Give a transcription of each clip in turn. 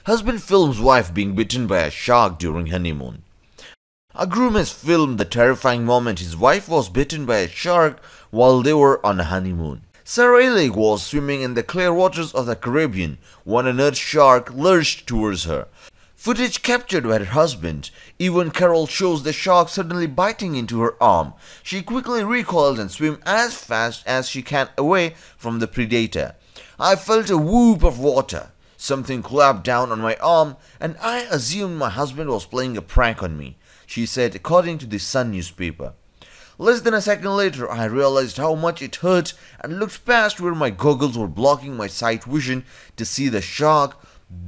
Husband films wife being bitten by a shark during honeymoon. A groom has filmed the terrifying moment his wife was bitten by a shark while they were on a honeymoon. Sarah Illig was swimming in the clear waters of the Caribbean when a nurse shark lurched towards her. Footage captured by her husband. Even Carroll shows the shark suddenly biting into her arm. She quickly recoils and swims as fast as she can away from the predator. I felt a whoop of water. Something clapped down on my arm and I assumed my husband was playing a prank on me, she said according to the Sun newspaper. Less than a second later, I realized how much it hurt and looked past where my goggles were blocking my sight vision to see the shark,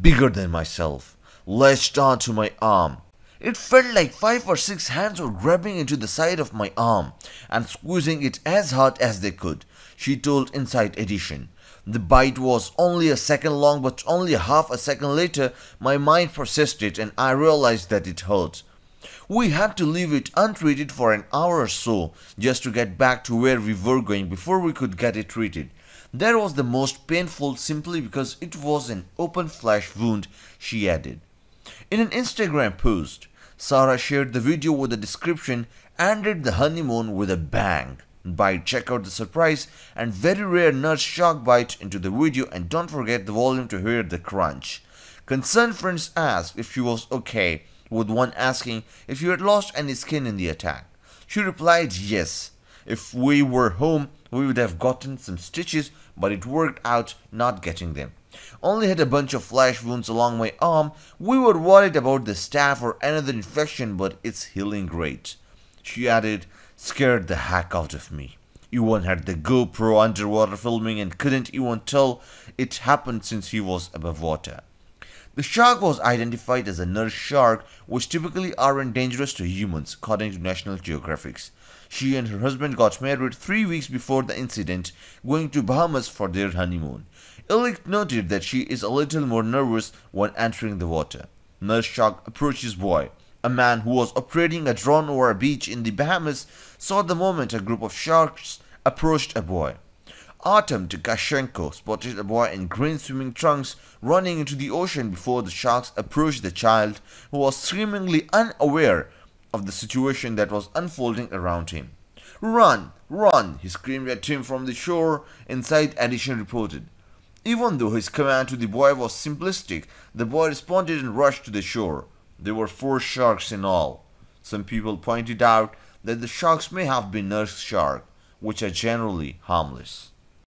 bigger than myself, latched onto my arm. It felt like 5 or 6 hands were grabbing into the side of my arm and squeezing it as hard as they could, she told Inside Edition. The bite was only a second long, but only half a second later, my mind processed it and I realized that it hurt. We had to leave it untreated for an hour or so just to get back to where we were going before we could get it treated. That was the most painful simply because it was an open flesh wound, she added. In an Instagram post, Sarah shared the video with a description, ended the honeymoon with a bang. Check out the surprise and very rare nurse shark bite into the video and don't forget the volume to hear the crunch. Concerned friends asked if she was okay, with one asking if she had lost any skin in the attack. She replied yes. If we were home, we would have gotten some stitches, but it worked out not getting them. Only had a bunch of flesh wounds along my arm. We were worried about the staph or another infection, but it's healing great. She added, scared the heck out of me. Ewan had the GoPro underwater filming and couldn't even tell it happened since he was above water. The shark was identified as a nurse shark, which typically aren't dangerous to humans, according to National Geographic. She and her husband got married 3 weeks before the incident, going to Bahamas for their honeymoon. Illig noted that she is a little more nervous when entering the water. Nurse shark approaches boy. A man who was operating a drone over a beach in the Bahamas saw the moment a group of sharks approached a boy. Artem Tukashenko spotted a boy in green swimming trunks running into the ocean before the sharks approached the child, who was screamingly unaware of the situation that was unfolding around him. Run! Run! He screamed at him from the shore, Inside Edition reported. Even though his command to the boy was simplistic, the boy responded and rushed to the shore. There were 4 sharks in all. Some people pointed out that the sharks may have been nurse sharks, which are generally harmless.